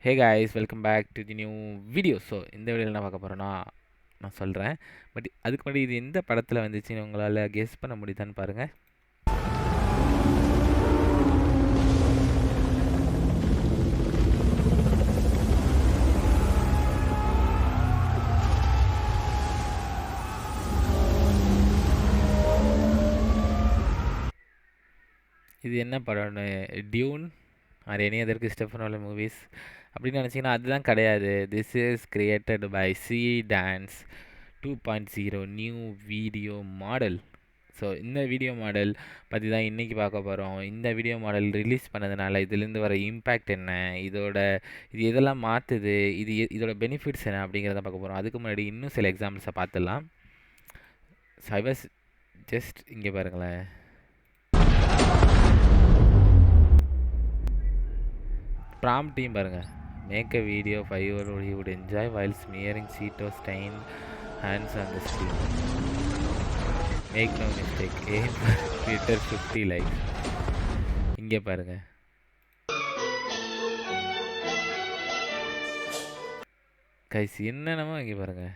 Hey guys welcome back to the new video. So இந்த வீடியோவில் என்ன பார்க்க போகிறோன்னா நான் சொல்கிறேன். பட் அதுக்கு முன்னாடி இது எந்த படத்தில் வந்துச்சுன்னு உங்களால் கெஸ் பண்ண முடியுதான்னு பாருங்கள். இது என்ன படம்னு Dune or any other Christopher Nolan movies அப்படின்னு நினச்சிங்கன்னா அதுதான் கிடையாது. This is created by Seedance 2.0 new video model. So இந்த வீடியோ மாடல் பற்றி தான் இன்றைக்கி பார்க்க போகிறோம். இந்த வீடியோ மாடல் ரிலீஸ் பண்ணதுனால இதுலேருந்து வர இம்பேக்ட் என்ன, இது எதெல்லாம் மாற்றுது, இதோட பெனிஃபிட்ஸ் என்ன அப்படிங்கிறத பார்க்க போகிறோம். அதுக்கு முன்னாடி இன்னும் சில எக்ஸாம்பிள்ஸை பார்த்துடலாம். ஸோ ஐ வாஸ் ஜஸ்ட் இங்கே பாருங்களேன். ப்ராம்ப்டையும் பாருங்கள். Make a video 5 hours you would enjoy while smearing Cheeto stained hands on the screen. Make no mistake, aim for Twitter 50 likes. இங்கே பாருங்க. கைஸ் என்னென்னமோ இங்கே பாருங்க.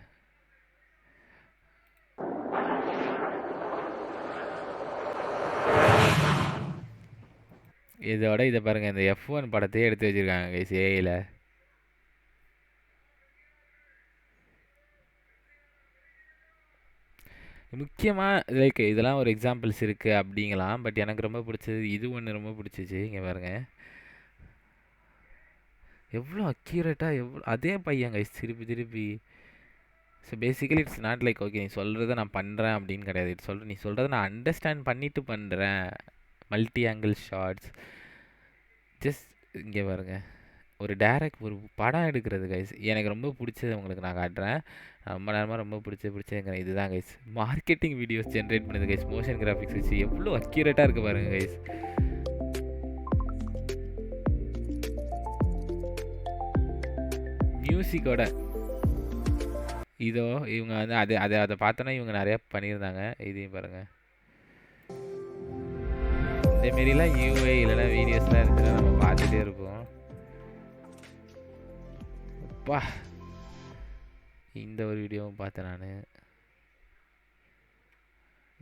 இதோட இதை பாருங்க, இந்த F1 படத்தையே எடுத்து வச்சிருக்காங்க கைஸ் ஏஐல. முக்கியமாக லைக் இதெல்லாம் ஒரு எக்ஸாம்பிள்ஸ் இருக்குது அப்படிங்கலாம். பட் எனக்கு ரொம்ப பிடிச்சது இது ஒன்று ரொம்ப பிடிச்சிச்சு. இங்கே பாருங்க எவ்வளோ அக்யூரேட்டாக, எவ்வளோ அதே பையன் கைஸ் திருப்பி. So basically it's not like okay நீ சொல்கிறத நான் பண்ணுறேன் அப்படின்னு கிடையாது. நீ சொல்கிறத நான் அண்டர்ஸ்டாண்ட் பண்ணிவிட்டு பண்ணுறேன். மல்டி ஆங்கிள் ஷார்ட்ஸ் ஜஸ்ட் இங்கே பாருங்க. ஒரு படம் எடுக்கிறது கைஸ் எனக்கு ரொம்ப பிடிச்சது உங்களுக்கு நான் காட்டுறேன். ரொம்ப நேரமாக ரொம்ப பிடிச்சதுங்கிற இதுதான் கைஸ். மார்க்கெட்டிங் வீடியோஸ் ஜென்ரேட் பண்ணுது கைஸ். மோஷன் கிராஃபிக்ஸ் வச்சு எவ்வளோ அக்யூரேட்டாக இருக்குது பாருங்கள் கைஸ். மியூசிக்கோட இதோ இவங்க வந்து அதை பார்த்தோன்னா இவங்க நிறையா பண்ணியிருந்தாங்க. இதையும் பாருங்கள். இந்தமாரிலாம் யூஐ இல்லைனா வீடியோஸ்லாம் இருந்துச்சுன்னா நம்ம பார்த்துட்டே இருப்போம். அப்பா இந்த ஒரு வீடியோவும் பார்த்தேன் நான்.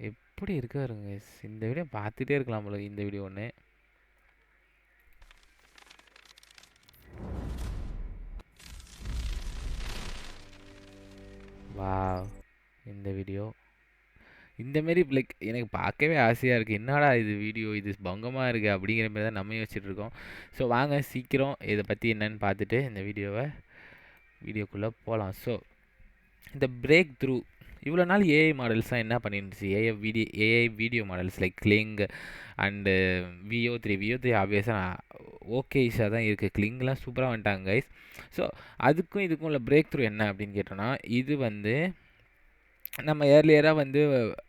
எப்படி இருக்காருங்க இந்த வீடியோ பார்த்துட்டே இருக்கலாம் போல. இந்த வீடியோ ஒன்று வா. இந்த வீடியோ இந்தமாரி லைக் எனக்கு பார்க்கவே ஆசையாக இருக்குது. என்னடா இது வீடியோ இது பங்கமாக இருக்குது அப்படிங்கிற மாதிரி தான் நம்ம யோசிச்சுட்ருக்கோம். ஸோ வாங்க சீக்கிரம் இதை பற்றி என்னன்னு பார்த்துட்டு இந்த வீடியோக்குள்ளே போகலாம். ஸோ இந்த பிரேக் த்ரூ இவ்வளோ நாள் ஏஐ மாடல்ஸ்லாம் என்ன பண்ணிருந்துச்சு. AI video models like Kling and VO3 ஆப்வியஸாக ஓகேஷாக தான் இருக்குது. கிளிங்லாம் சூப்பராக வந்துட்டாங்க கைஸ். ஸோ அதுக்கும் இதுக்கும் உள்ள பிரேக் த்ரூ என்ன அப்படின்னு கேட்டோன்னா, இது வந்து நம்ம ஏர்லியராக வந்து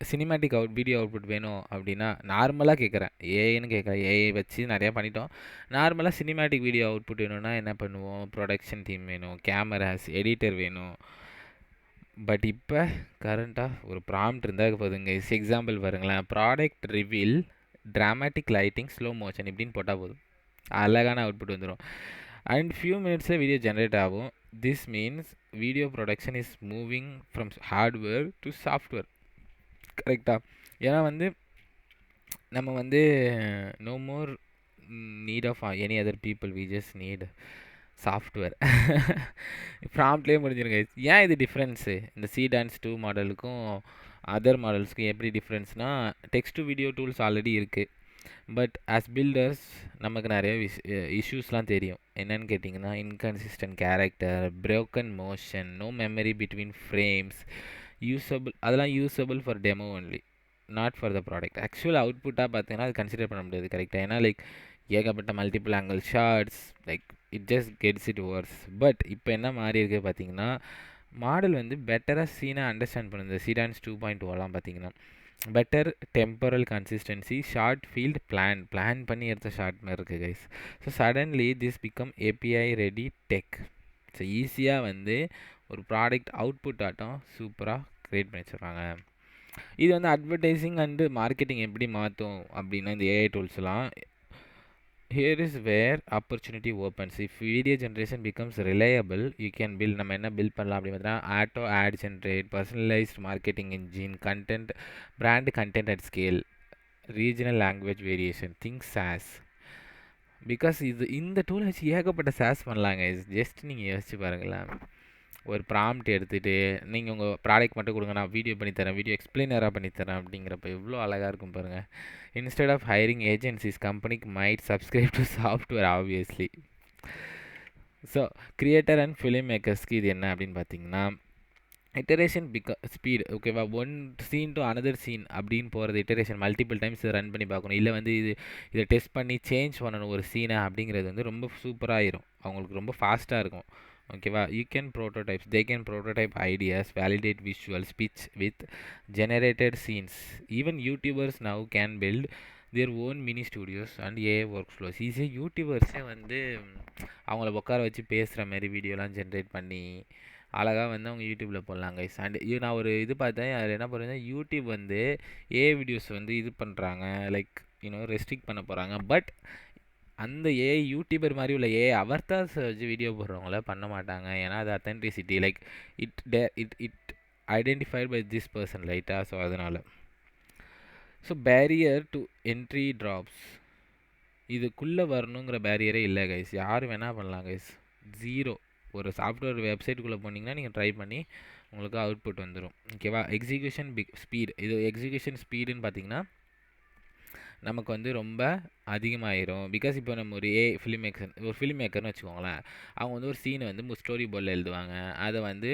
சினிமேட்டிக் வீடியோ அவுட்புட் வேணும் அப்படின்னா நார்மலாக கேட்குறேன், ஏஐன்னு கேட்குறேன். ஏஐ வச்சு நிறையா பண்ணிட்டோம். நார்மலாக சினிமேட்டிக் வீடியோ அவுட்புட் வேணும்னா என்ன பண்ணுவோம், ப்ரொடக்ஷன் டீம் வேணும், கேமராஸ், எடிட்டர் வேணும். பட் இப்போ கரண்ட்டாக ஒரு ப்ராம்ப்ட் இருந்தால் போதுங்க. எக்ஸாம்பிள் பாருங்களேன். Product reveal, dramatic lighting, slow motion இப்படின்னு போட்டால் போதும், அழகான அவுட்புட் வந்துடும். அண்ட் ஃபியூ மினிட்ஸில் வீடியோ ஜென்ரேட் ஆகும். This means video production is moving from hardware to software. கரெக்டாக? ஏன்னா வந்து நம்ம வந்து no more need of any other people, we just need software. ப்ராம்ப்ட்லேயே முடிஞ்சிருங்க. ஏன் இது டிஃப்ரென்ஸு இந்த டான்ஸ் 2 மாடலுக்கும் அதர் மாடல்ஸ்க்கும் எப்படி டிஃப்ரென்ஸ்னால், text to video tools already இருக்குது. பட் ஆஸ் பில்டர்ஸ் நமக்கு நிறைய இஷ்யூஸ்லாம் தெரியும். என்னென்னு கேட்டிங்கன்னா, inconsistent character, broken motion, no memory between frames, அதெல்லாம் usable for demo only, not for the product. Actual அவுட்புட்டாக பார்த்தீங்கன்னா அது கன்சிடர் பண்ண முடியாது. கரெக்டாக? ஏன்னா லைக் ஏகப்பட்ட multiple angle shots, like it just gets it worse. But இப்போ என்ன மாறி இருக்குது பார்த்தீங்கன்னா, மாடல் வந்து பெட்டராக சீனை அண்டர்ஸ்டாண்ட் பண்ணுது. டான்ஸ் 2.0 பார்த்தீங்கன்னா better temporal consistency, short field plan பண்ணி எடுத்த ஷார்ட் மாதிரி இருக்குது guys. So suddenly this become API ready tech. So ஈஸியாக வந்து ஒரு ப்ராடக்ட் அவுட்புட் ஆட்டம் சூப்பராக க்ரியேட் பண்ணி வச்சுருக்காங்க. இது வந்து அட்வர்டைஸிங் அண்டு மார்க்கெட்டிங் எப்படி மாற்றும் அப்படின்னா, இந்த AI டூல்ஸ்லாம் here is where opportunity opens. If video generation becomes reliable, you can build, நம்ம என்ன build பண்ணலாம் அப்படி பார்த்தீங்கன்னா auto ad generate, personalized marketing engine, content, brand content at scale, regional language variation, think SaaS. Because இது இந்த tool வச்சு ஏகப்பட்ட SaaS பண்ணலாங்க. ஜஸ்ட் நீங்கள் யோசிச்சு பாருங்களேன். ஒரு ப்ராம்ப்ட் எடுத்துகிட்டு நீங்கள் உங்கள் ப்ராடக்ட் மட்டும் கொடுங்க, நான் வீடியோ பண்ணித்தரேன், வீடியோ எக்ஸ்பிளைனராக பண்ணித்தரேன் அப்படிங்கிறப்ப எவ்வளோ அழகாக இருக்கும் பாருங்கள். இன்ஸ்டெட் ஆஃப் ஹைரிங் ஏஜென்சிஸ், கம்பெனிக்கு might subscribe to software obviously. So creator and film மேக்கர்ஸ்க்கு இது என்ன அப்படின்னு பார்த்தீங்கன்னா, இட்டரேஷன் ஸ்பீடு. ஓகேவா, one scene to another scene அப்படின்னு போகிறது இட்டரேஷன் மல்டிபிள் டைம்ஸ் இதை ரன் பண்ணி பார்க்கணும். இல்லை வந்து இதை டெஸ்ட் பண்ணி சேஞ்ச் பண்ணணும் ஒரு சீனை அப்படிங்கிறது வந்து ரொம்ப சூப்பராகிடும், அவங்களுக்கு ரொம்ப ஃபாஸ்ட்டாக இருக்கும். ஓகேவா, you can prototypes, they can prototype ideas, validate visual speech with generated scenes. Even YouTubers now can build their own mini studios and AI workflows. ஈஸியாக யூடியூபர்ஸே வந்து அவங்கள உட்கார வச்சு பேசுகிற மாதிரி வீடியோலாம் ஜென்ரேட் பண்ணி அழகாக வந்து அவங்க யூடியூப்பில் போடலாம் கைஸ். அண்ட் நான் ஒரு இது பார்த்தேன், அதில் என்ன பண்ணுறேன்னா யூடியூப் வந்து ஏஐ வீடியோஸ் வந்து இது பண்ணுறாங்க, லைக் ரெஸ்ட்ரிக்ட் பண்ண போகிறாங்க. பட் அந்த ஏஐ யூடியூபர் மாதிரி உள்ள ஏஐ அவர்தாஸ் வச்சு வீடியோ போடுறவங்கள பண்ண மாட்டாங்க. ஏன்னா அது authenticity, like it identified by this person ரைட்டாக. ஸோ அதனால் பேரியர் டு என்ட்ரி ட்ராப்ஸ், இதுக்குள்ளே வரணுங்கிற பேரியரே இல்லை கைஸ், யார் வேணால் பண்ணலாம் கைஸ். ஜீரோ. ஒரு சாஃப்ட்வேர் வெப்சைட்டுக்குள்ளே போனீங்கன்னா நீங்கள் ட்ரை பண்ணி உங்களுக்கு அவுட்புட் வந்துடும். ஓகேவா, எக்ஸிக்யூஷன் ஸ்பீட். இது எக்ஸிக்யூஷன் ஸ்பீடுன்னு பார்த்தீங்கன்னா நமக்கு வந்து ரொம்ப அதிகமாகிடும். பிகாஸ் இப்போ நம்ம ஒரு ஃபிலிம் மேக்கர்னு வச்சுக்கோங்களேன், அவங்க வந்து ஒரு சீனை வந்து ஸ்டோரி போர்டில் எழுதுவாங்க. அதை வந்து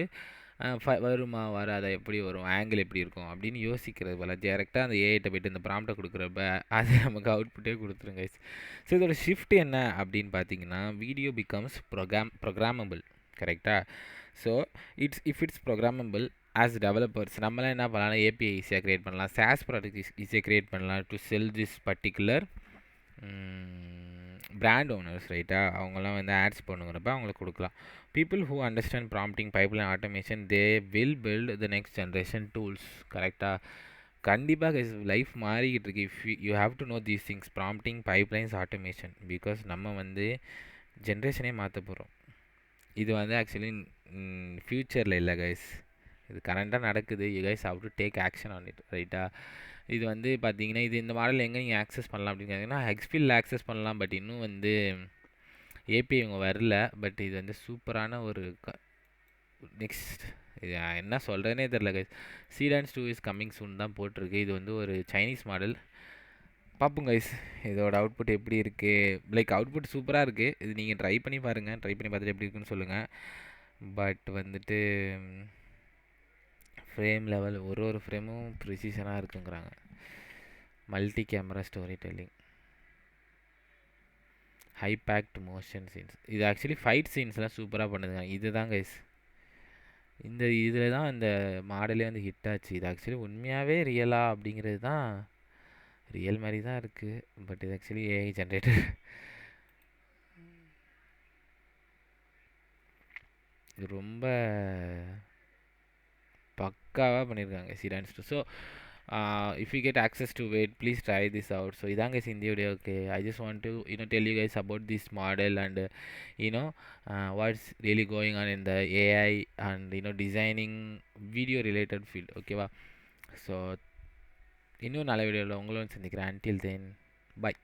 வருமா வராதா, எப்படி வரும், ஆங்கிள் எப்படி இருக்கும் அப்படின்னு யோசிக்கிறது போல் டேரெக்டாக அந்த ஏஐட்ட போய்ட்டு இந்த ப்ராம்ப்டை கொடுக்குறப்ப அது நமக்கு அவுட்புட்டே கொடுத்துருங்க. ஸோ இதோட ஷிஃப்ட் என்ன அப்படின்னு பார்த்தீங்கன்னா, வீடியோ பிகம்ஸ் ப்ரோக்ராமபிள். கரெக்டாக. So it's programmable. As developers நம்மளாம் என்ன பண்ணலாம், ஏபிஐ ஈஸியாக க்ரியேட் பண்ணலாம், SaaS ப்ராடக்ட் ஈஸியாக க்ரியேட் பண்ணலாம் to sell this particular brand owners ரைட்டாக. அவங்களாம் வந்து ஆட்ஸ் பண்ணுங்கிறப்ப அவங்களுக்கு கொடுக்கலாம். People who understand prompting, pipeline automation, they will build the next generation tools. கரெக்டாக. கண்டிப்பாக லைஃப் மாறிக்கிட்டு இருக்கு. If you have to know these things, prompting, pipelines, automation. Because நம்ம வந்து ஜென்ரேஷனே மாற்ற போகிறோம். இது வந்து ஆக்சுவலி ஃப்யூச்சரில் இல்லை கைஸ், இது கரண்ட்டாக நடக்குது. You guys have to take action on it ரைட்டாக. இது வந்து பார்த்தீங்கன்னா இது இந்த மாடல் எங்கே நீங்கள் ஆக்சஸ் பண்ணலாம் அப்படின்னு கேட்டிங்கன்னா, ஹெக்ஸ்ஃபீல்டில் ஆக்சஸ் பண்ணலாம். பட் இன்னும் வந்து ஏபிஐ இவங்க வரல. பட் இது வந்து சூப்பரான ஒரு நெக்ஸ்ட் இது என்ன சொல்கிறேனே தெரில கைஸ். சீடான்ஸ் 2 இஸ் கம்மிங் சூன் தான் போட்டிருக்கு. இது வந்து ஒரு சைனீஸ் மாடல். பார்ப்போம் கைஸ் இதோட அவுட்புட் எப்படி இருக்குது. லைக் அவுட்புட் சூப்பராக இருக்குது. இது நீங்கள் ட்ரை பண்ணி பாருங்கள், ட்ரை பண்ணி பார்த்துட்டு எப்படி இருக்குன்னு சொல்லுங்கள். பட் வந்துட்டு ஃப்ரேம் லெவல் ஒரு ஃப்ரேமும் ப்ரிசிஷனாக இருக்குங்கிறாங்க. Multi camera story telling, high packed motion scenes. இது ஆக்சுவலி ஃபைட் சீன்ஸ்லாம் சூப்பராக பண்ணுதுங்க. இது தான் கைஸ், இந்த இதில் தான் இந்த மாடலே வந்து ஹிட் ஆச்சு. இது ஆக்சுவலி உண்மையாகவே ரியலா அப்படிங்கிறது தான் ரியல் மாதிரி தான் இருக்குது. பட் இது ஆக்சுவலி ஏஐ ஜென்ரேட்டட். இது ரொம்ப பக்காவாக பண்ணியிருக்காங்க சீடான்ஸ் 2. So if you get access to it, please try this out. So இதாங்க இந்த video. Okay, I just want to tell you guys about this model and what's really going on in the AI and designing video related field. ஓகேவா. So இன்னும் நல்ல வீடியோவில் உங்களும் சந்திக்கிறேன். until then bye.